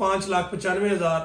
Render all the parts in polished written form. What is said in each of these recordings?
5,95,000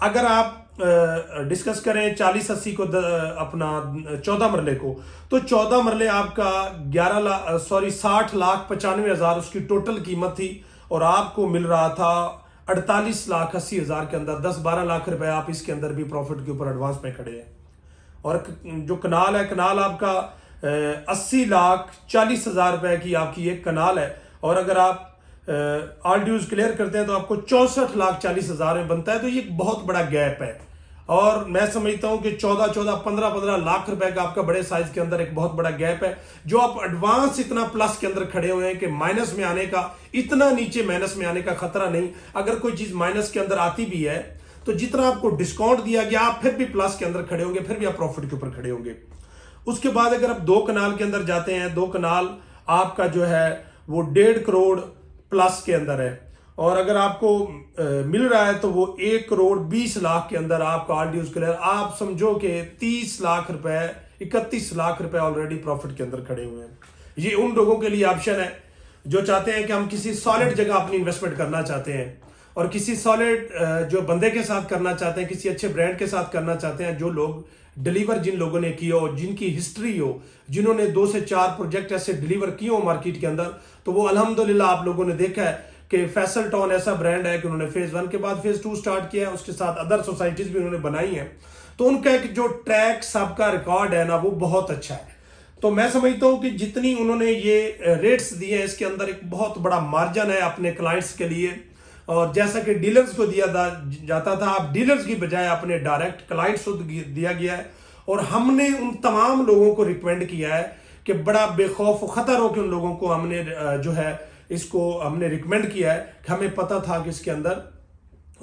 اگر آپ ڈسکس کریں 40-80 کو اپنا 14 مرلے کو، تو 14 مرلے آپ کا 60,95,000 اس کی ٹوٹل قیمت تھی، اور آپ کو مل رہا تھا 48,80,000 کے اندر. 10-12 لاکھ روپے آپ اس کے اندر بھی پروفٹ کے اوپر ایڈوانس میں کھڑے ہیں. اور جو کنال ہے، کنال آپ کا 80,40,000 روپے کی آپ کی ایک کنال ہے، اور اگر آپ آل ڈیوز کلیئر کرتے ہیں تو آپ کو 64,40,000 میں بنتا ہے. تو یہ بہت بڑا گیپ ہے، اور میں سمجھتا ہوں کہ 15 لاکھ روپے کا آپ کا بڑے سائز کے اندر ایک بہت بڑا گیپ ہے، جو آپ ایڈوانس اتنا پلس کے اندر کھڑے ہوئے ہیں کہ مائنس میں آنے کا، اتنا نیچے مائنس میں آنے کا خطرہ نہیں. اگر کوئی چیز مائنس کے اندر آتی بھی ہے تو جتنا آپ کو ڈسکاؤنٹ دیا گیا آپ پھر بھی پلس کے اندر کھڑے ہوں گے، پھر بھی آپ پروفٹ کے اوپر کھڑے ہوں گے. اس کے بعد اگر آپ 2 کنال کے اندر جاتے ہیں، 2 کنال آپ کا جو ہے وہ 1.5 کروڑ پلس کے اندر ہے، اور اگر آپ کو مل رہا ہے تو وہ 1,20,00,000 کے اندر آپ کا آل ڈیوز کلیئر، آپ سمجھو کہ 30 لاکھ روپے 31 لاکھ روپے آلریڈی پروفٹ کے اندر کھڑے ہوئے ہیں. یہ ان لوگوں کے لیے آپشن ہے جو چاہتے ہیں کہ ہم کسی سالڈ جگہ اپنی انویسٹمنٹ کرنا چاہتے ہیں، اور کسی سالڈ جو بندے کے ساتھ کرنا چاہتے ہیں، کسی اچھے برانڈ کے ساتھ کرنا چاہتے ہیں، جو لوگ ڈیلیور جن لوگوں نے کی ہو، جن کی ہسٹری ہو، جنہوں نے 2 سے 4 پروجیکٹ ایسے ڈیلیور کیے ہو مارکیٹ کے اندر. تو وہ الحمدللہ آپ لوگوں نے دیکھا ہے کہ فیصل ٹاؤن ایسا برانڈ ہے کہ انہوں نے فیز 1 کے بعد فیز 2 سٹارٹ کیا ہے، اس کے ساتھ ادر سوسائٹیز بھی انہوں نے بنائی ہیں. تو ان کا ایک جو ٹریک سب کا ریکارڈ ہے نا، وہ بہت اچھا ہے. تو میں سمجھتا ہوں کہ جتنی انہوں نے یہ ریٹس دیے ہیں، اس کے اندر ایک بہت بڑا مارجن ہے اپنے کلائنٹس کے لیے. اور جیسا کہ ڈیلرز کو دیا جاتا تھا، اب ڈیلرز کی بجائے اپنے ڈائریکٹ کلائنٹس کو دیا گیا ہے. اور ہم نے ان تمام لوگوں کو ریکمینڈ کیا ہے کہ بڑا بے خوف و خطر ہو کہ ان لوگوں کو ہم نے جو ہے اس کو ہم نے ریکمینڈ کیا ہے کہ ہمیں پتہ تھا کہ اس کے اندر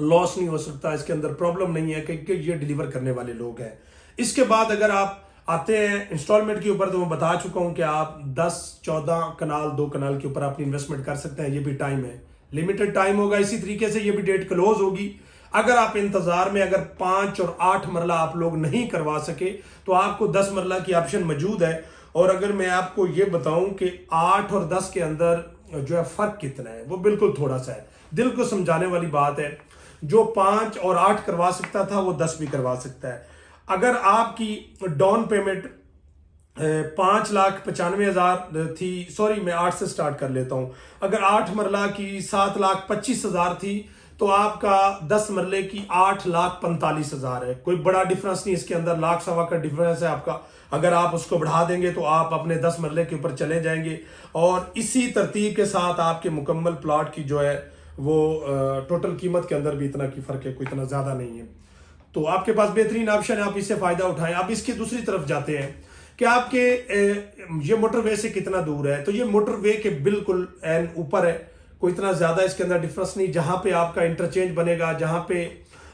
لاس نہیں ہو سکتا، اس کے اندر پرابلم نہیں ہے کہ یہ ڈیلیور کرنے والے لوگ ہیں. اس کے بعد اگر آپ آتے ہیں انسٹالمنٹ کے اوپر، تو میں بتا چکا ہوں کہ آپ 10-14 کنال 2 کنال کے اوپر اپنی انویسٹمنٹ کر سکتے ہیں. یہ بھی ٹائم ہے، لمیٹڈ ٹائم ہوگا. اسی طریقے سے یہ بھی ڈیٹ کلوز ہوگی. اگر آپ انتظار میں اگر 5 اور 8 مرلہ آپ لوگ نہیں کروا سکے تو آپ کو 10 مرلہ کی آپشن موجود ہے. اور اگر میں آپ کو یہ بتاؤں کہ 8 اور 10 کے اندر جو ہے فرق کتنا ہے، وہ بالکل تھوڑا سا ہے. دل کو سمجھانے والی بات ہے، جو 5 اور 8 کروا سکتا تھا وہ 10 بھی کروا سکتا ہے. اگر آپ کی ڈاؤن پیمنٹ 5,95,000 تھی، سوری میں 8 سے سٹارٹ کر لیتا ہوں. اگر 8 مرلہ کی 7,25,000 تھی تو آپ کا 10 مرلے کی 8,45,000 ہے. کوئی بڑا ڈیفرنس نہیں اس کے اندر، 1,00,000 کا ڈیفرنس ہے آپ کا. اگر آپ اس کو بڑھا دیں گے تو آپ اپنے 10 مرلے کے اوپر چلے جائیں گے، اور اسی ترتیب کے ساتھ آپ کے مکمل پلاٹ کی جو ہے وہ ٹوٹل قیمت کے اندر بھی اتنا کی فرق ہے، کوئی اتنا زیادہ نہیں ہے. تو آپ کے پاس بہترین آپشن ہے، آپ اس سے فائدہ اٹھائیں. آپ اس کی دوسری طرف جاتے ہیں کہ آپ کے یہ موٹر وے سے کتنا دور ہے. تو یہ موٹر وے کے بالکل این اوپر ہے، کوئی اتنا زیادہ اس کے اندر ڈفرنس نہیں. جہاں پہ آپ کا انٹرچینج بنے گا، جہاں پہ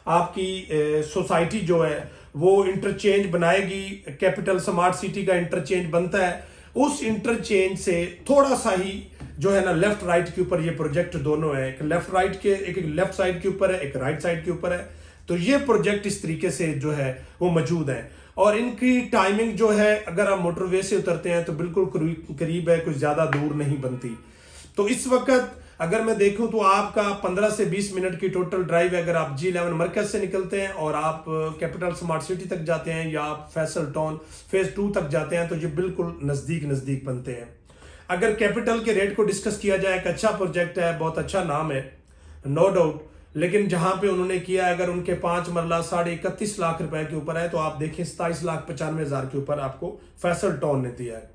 آپ کی سوسائٹی جو ہے وہ انٹرچینج بنائے گی، کیپٹل سمارٹ سٹی کا انٹرچینج بنتا ہے، اس انٹرچینج سے تھوڑا سا ہی جو ہے نا لیفٹ رائٹ کے اوپر یہ پروجیکٹ دونوں ہے. ایک لیفٹ رائٹ کے ایک لیفٹ سائڈ کے اوپر ہے، ایک رائٹ سائڈ کے اوپر ہے. تو یہ پروجیکٹ اس طریقے سے جو ہے وہ موجود ہیں، اور ان کی ٹائمنگ جو ہے اگر آپ موٹر وے سے اترتے ہیں تو بالکل قریب ہے، کچھ زیادہ دور نہیں بنتی. تو اس وقت اگر میں دیکھوں تو آپ کا 15 سے 20 منٹ کی ٹوٹل ڈرائیو ہے. اگر آپ G11 مرکز سے نکلتے ہیں اور آپ کیپٹل سمارٹ سٹی تک جاتے ہیں، یا آپ فیصل ٹاؤن فیز 2 تک جاتے ہیں، تو یہ بالکل نزدیک بنتے ہیں. اگر کیپٹل کے ریٹ کو ڈسکس کیا جائے، ایک اچھا پروجیکٹ ہے، بہت اچھا نام ہے نو ڈاؤٹ، لیکن جہاں پہ انہوں نے کیا ہے، اگر ان کے 5 مرلہ 31.5 لاکھ روپے کے اوپر ہے، تو آپ دیکھیں 27,95,000 کے اوپر آپ کو فیصل ٹاؤن نے دیا ہے.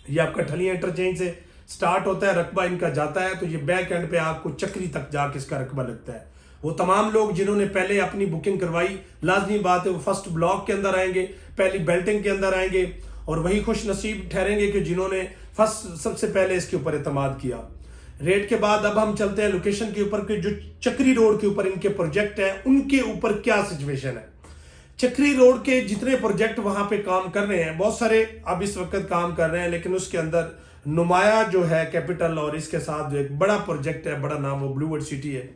یہ آپ کا ٹھلیاں انٹرچینج سے سٹارٹ ہوتا ہے، رقبہ ان کا جاتا ہے، تو یہ بیک اینڈ پہ آپ کو چکری تک جا کے اس کا رقبہ لگتا ہے. وہ تمام لوگ جنہوں نے پہلے اپنی بکنگ کروائی، لازمی بات ہے وہ فرسٹ بلاک کے اندر آئیں گے، پہلی بیلٹنگ کے اندر آئیں گے، اور وہی خوش نصیب ٹھہریں گے کہ جنہوں نے سب سے پہلے اس کے اوپر اعتماد کیا. ریٹ کے بعد اب ہم چلتے ہیں لوکیشن کے اوپر، کہ جو چکری روڈ کے اوپر ان کے پروجیکٹ ہیں ان کے اوپر کیا سچویشن ہے. چکری روڈ کے جتنے پروجیکٹ وہاں پہ کام کر رہے ہیں، بہت سارے اب اس وقت کام کر رہے ہیں، لیکن اس کے اندر نمایاں جو ہے کیپٹل اور اس کے ساتھ جو ایک بڑا پروجیکٹ ہے، بڑا نام وہ بلو ورڈ سٹی ہے،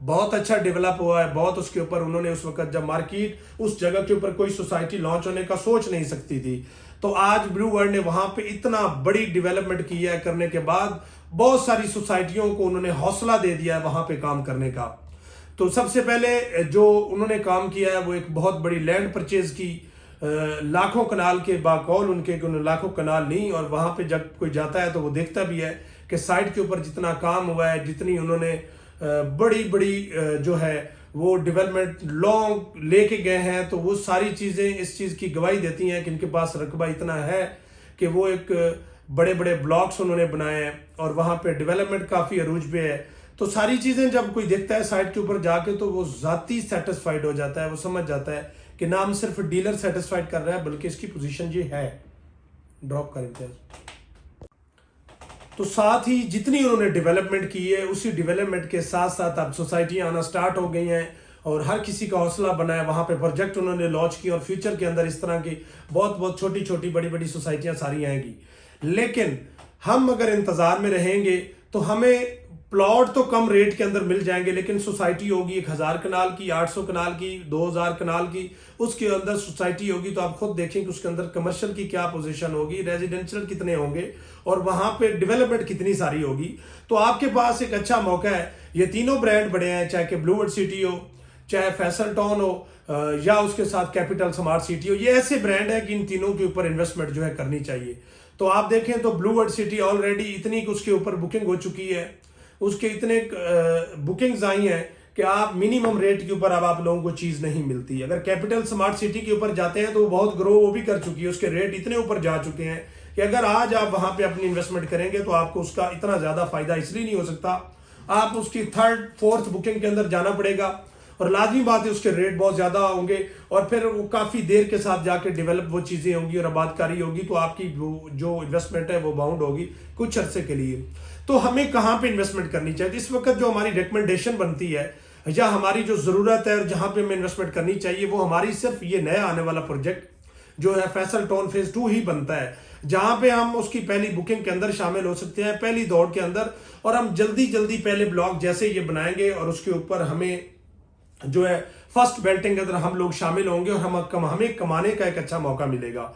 بہت اچھا ڈیولپ ہوا ہے. بہت اس کے اوپر انہوں نے اس وقت جب مارکیٹ اس جگہ کے اوپر کوئی سوسائٹی لانچ ہونے کا سوچ نہیں سکتی تھی، تو آج بلو ورلڈ نے وہاں پہ اتنا بڑی ڈیولپمنٹ کی ہے. کرنے کے بعد بہت ساری سوسائٹیوں کو انہوں نے حوصلہ دے دیا ہے وہاں پہ کام کرنے کا. تو سب سے پہلے جو انہوں نے کام کیا ہے وہ ایک بہت بڑی لینڈ پرچیز کی، لاکھوں کنال کے باقول ان کے لاکھوں کنال نہیں، اور وہاں پہ جب کوئی جاتا ہے تو وہ دیکھتا بھی ہے کہ سائٹ کے اوپر جتنا کام ہوا ہے، جتنی انہوں نے بڑی بڑی جو ہے وہ ڈیولپمنٹ لانگ لے کے گئے ہیں، تو وہ ساری چیزیں اس چیز کی گواہی دیتی ہیں کہ ان کے پاس رقبہ اتنا ہے کہ وہ ایک بڑے بڑے بلاکس انہوں نے بنائے ہیں اور وہاں پہ ڈیولپمنٹ کافی عروج پہ ہے۔ تو ساری چیزیں جب کوئی دیکھتا ہے سائٹ کے اوپر جا کے تو وہ ذاتی سیٹسفائیڈ ہو جاتا ہے، وہ سمجھ جاتا ہے کہ نام صرف ڈیلر سیٹسفائیڈ کر رہا ہے بلکہ اس کی پوزیشن یہ ہے۔ ڈراپ کر امتیاز۔ تو ساتھ ہی جتنی انہوں نے ڈیولپمنٹ کی ہے اسی ڈیولپمنٹ کے ساتھ ساتھ اب سوسائٹیاں آنا سٹارٹ ہو گئی ہیں اور ہر کسی کا حوصلہ بنا ہے، وہاں پہ پروجیکٹ انہوں نے لانچ کی اور فیوچر کے اندر اس طرح کی بہت چھوٹی چھوٹی بڑی بڑی سوسائٹیاں ساری آئیں گی۔ لیکن ہم اگر انتظار میں رہیں گے تو ہمیں پلاٹ تو کم ریٹ کے اندر مل جائیں گے، لیکن سوسائٹی ہوگی 1000 کنال کی، 800 کنال کی، 2000 کنال کی، اس کے اندر سوسائٹی ہوگی تو آپ خود دیکھیں کہ اس کے اندر کمرشل کی کیا پوزیشن ہوگی، ریزیڈینشل کتنے ہوں گے اور وہاں پہ ڈیولپمنٹ کتنی ساری ہوگی۔ تو آپ کے پاس ایک اچھا موقع ہے۔ یہ تینوں برانڈ بڑے ہیں، چاہے کہ بلو ورڈ سٹی ہو، چاہے فیصل ٹاؤن ہو، یا اس کے ساتھ کیپٹل سمارٹ سٹی ہو، یہ ایسے برانڈ ہے کہ ان تینوں کے اوپر انویسٹمنٹ جو ہے کرنی چاہیے۔ تو آپ دیکھیں تو بلو ورڈ سٹی آلریڈی اتنی اس کے اوپر بکنگ ہو چکی ہے، اس کے اتنے بکنگز آئی ہیں کہ آپ منیمم ریٹ کے اوپر اب آپ لوگوں کو چیز نہیں ملتی۔ اگر کیپٹل سمارٹ سٹی کے اوپر جاتے ہیں تو وہ بہت گرو وہ بھی کر چکی ہے، اس کے ریٹ اتنے اوپر جا چکے ہیں کہ اگر آج آپ وہاں پہ اپنی انویسٹمنٹ کریں گے تو آپ کو اس کا اتنا زیادہ فائدہ اس لیے نہیں ہو سکتا، آپ اس کی 3rd 4th بکنگ کے اندر جانا پڑے گا اور لازمی بات ہے اس کے ریٹ بہت زیادہ ہوں گے اور پھر وہ کافی دیر کے ساتھ جا کے ڈیولپ وہ چیزیں ہوں گی اور آباد کاری ہوگی، تو آپ کی جو انویسٹمنٹ ہے وہ باؤنڈ ہوگی کچھ عرصے کے لیے۔ تو ہمیں کہاں پہ انویسٹمنٹ کرنی چاہیے؟ اس وقت جو ہماری ریکمنڈیشن بنتی ہے یا ہماری جو ضرورت ہے اور جہاں پہ ہمیں انویسٹمنٹ کرنی چاہیے وہ ہماری صرف یہ نیا آنے والا پروجیکٹ جو ہے فیصل ٹاؤن فیز 2 ہی بنتا ہے، جہاں پہ ہم اس کی پہلی بکنگ کے اندر شامل ہو سکتے ہیں، پہلی دوڑ کے اندر، اور ہم جلدی پہلے بلاک جیسے یہ بنائیں گے اور اس کے اوپر ہمیں جو ہے فرسٹ بیلٹنگ کے اندر ہم لوگ شامل ہوں گے اور ہمیں کمانے کا ایک اچھا موقع ملے گا۔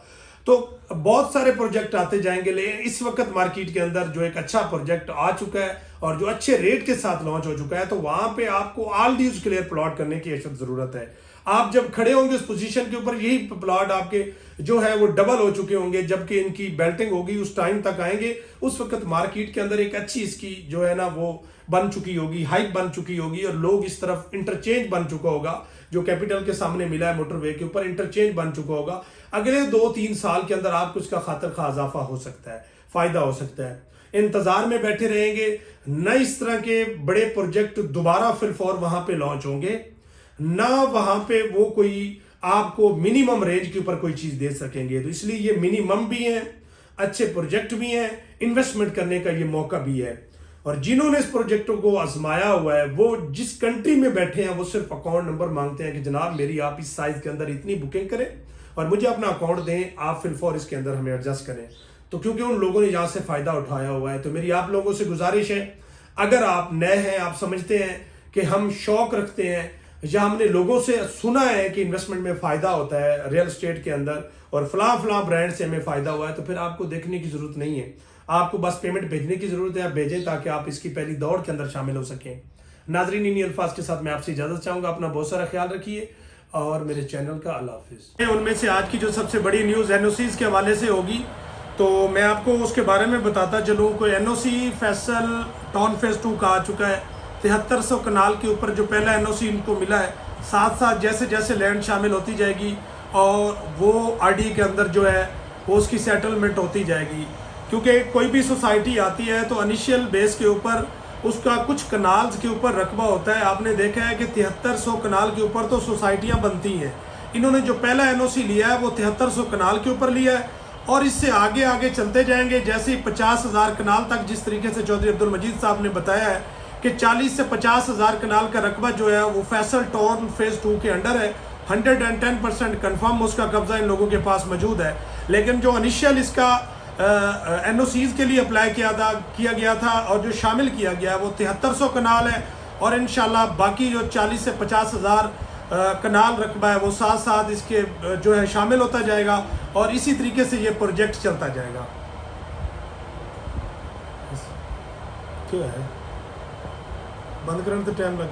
تو بہت سارے پروجیکٹ آتے جائیں گے، لیکن اس وقت مارکیٹ کے اندر جو ایک اچھا پروجیکٹ آ چکا ہے اور جو اچھے ریٹ کے ساتھ لانچ ہو چکا ہے، تو وہاں پہ آپ کو آل ڈیوز کلیئر پلاٹ کرنے کی اشد ضرورت ہے۔ آپ جب کھڑے ہوں گے اس پوزیشن کے اوپر، یہی پلاٹ آپ کے جو ہے وہ ڈبل ہو چکے ہوں گے، جبکہ ان کی بیلٹنگ ہوگی اس ٹائم تک آئیں گے، اس وقت مارکیٹ کے اندر ایک اچھی اس کی جو ہے نا وہ بن چکی ہوگی، ہائپ بن چکی ہوگی اور لوگ اس طرف انٹرچینج بن چکا ہوگا، جو کیپٹل کے سامنے ملا ہے موٹر وے کے اوپر انٹرچینج بن چکا ہوگا۔ اگلے 2-3 سال کے اندر آپ کو اس کا خاطر خواہ اضافہ ہو سکتا ہے، فائدہ ہو سکتا ہے۔ انتظار میں بیٹھے رہیں گے، نہ اس طرح کے بڑے پروجیکٹ دوبارہ فی الفور وہاں پہ لانچ ہوں گے، نہ وہاں پہ وہ کوئی آپ کو منیمم رینج کے اوپر کوئی چیز دے سکیں گے۔ تو اس لیے یہ منیمم بھی ہیں، اچھے پروجیکٹ بھی ہیں، انویسٹمنٹ کرنے کا یہ موقع بھی ہے، اور جنہوں نے اس پروجیکٹوں کو آزمایا ہوا ہے وہ جس کنٹری میں بیٹھے ہیں وہ صرف اکاؤنٹ نمبر مانگتے ہیں کہ جناب میری آپ اس سائز کے اندر اتنی بکنگ کریں اور مجھے اپنا اکاؤنٹ دیں، آپ فی الفور اس کے اندر ہمیں ایڈجسٹ کریں۔ تو کیونکہ ان لوگوں نے یہاں سے فائدہ اٹھایا ہوا ہے، تو میری آپ لوگوں سے گزارش ہے، اگر آپ نئے ہیں، آپ سمجھتے ہیں کہ ہم شوق رکھتے ہیں یا ہم نے لوگوں سے سنا ہے کہ انویسٹمنٹ میں فائدہ ہوتا ہے ریل اسٹیٹ کے اندر اور فلاں برانڈ سے ہمیں فائدہ ہوا ہے، تو پھر آپ کو دیکھنے کی ضرورت نہیں ہے، آپ کو بس پیمنٹ بھیجنے کی ضرورت ہے، آپ بھیجیں تاکہ آپ اس کی پہلی دوڑ کے اندر شامل ہو سکیں۔ ناظرین، انہی الفاظ کے ساتھ میں آپ سے اجازت چاہوں گا، اپنا بہت سارا خیال رکھیے اور میرے چینل کا اللہ حافظ۔ ان میں سے آج کی جو سب سے بڑی نیوز NOCs کے حوالے سے ہوگی، تو میں آپ کو اس کے بارے میں بتاتا چلوں۔ کوئی NOC فیصل ٹاؤن فیز 2 کا آ چکا ہے، 7300 کنال کے اوپر جو پہلا NOC ان کو ملا ہے، ساتھ ساتھ جیسے جیسے لینڈ شامل ہوتی جائے گی اور وہ RD کے اندر جو ہے وہ اس کی سیٹلمنٹ ہوتی جائے گی، کیونکہ کوئی بھی سوسائٹی آتی ہے تو انیشیل بیس کے اوپر اس کا کچھ کنالز کے اوپر رقبہ ہوتا ہے۔ آپ نے دیکھا ہے کہ 7300 کنال کے اوپر تو سوسائٹیاں بنتی ہیں، انہوں نے جو پہلا NOC لیا ہے وہ 7300 کنال کے اوپر لیا ہے اور اس سے آگے آگے چلتے جائیں گے، جیسے 50,000 کنال تک جس طریقے سے چودھری عبدالمجید صاحب نے بتایا ہے کہ 40 سے 50,000 کنال کا رقبہ جو ہے وہ فیصل ٹاؤن فیز 2 کے انڈر ہے، 110% کنفرم اس کا قبضہ ان لوگوں کے پاس موجود ہے۔ لیکن جو انیشیل اس کا NOCs کے لیے اپلائی کیا گیا تھا اور جو شامل کیا گیا ہے وہ 7300 کنال ہے، اور انشاءاللہ باقی جو 40 سے 50,000 کنال رقبہ ہے وہ ساتھ ساتھ اس کے جو ہے شامل ہوتا جائے گا اور اسی طریقے سے یہ پروجیکٹ چلتا جائے گا۔ کیا ہے بند کرنے تو ٹائم لگ